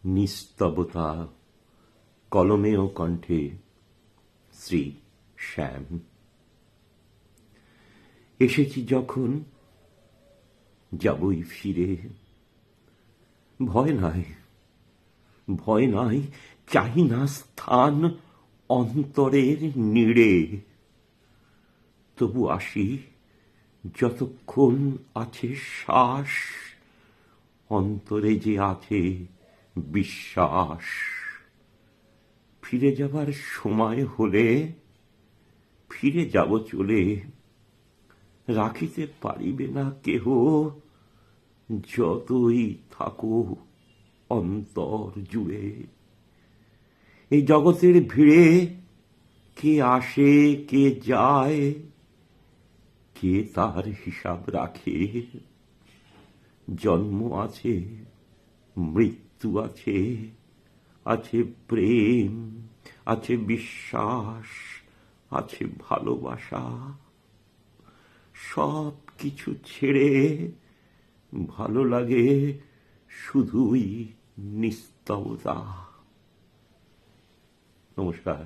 নিস্তবতা, কলমে ও কণ্ঠে শ্রী শ্যাম। এসেছি যখন যাবই ফিরে, ভয় নাই, ভয় নাই, চাহি না স্থান অন্তরের নীড়ে। তবু আসি যতক্ষণ আছে শ্বাস, অন্তরে যে আছে বিশ্বাস। ফিরে যাবার সময় হলে ফিরে যাব চলে, রাখিতে পারিবে না কেহ যতই থাকো অন্তর জুড়ে। এই জগতের ভিড়ে কে আসে কে যায়, কে তার হিসাব রাখে। জন্ম আছে, মৃত্যু আছে, আছে প্রেম, আছে বিশ্বাস, আছে ভালোবাসা। সব কিছু ছেড়ে ভালো লাগে শুধুই নিস্তবতা। নমস্কার।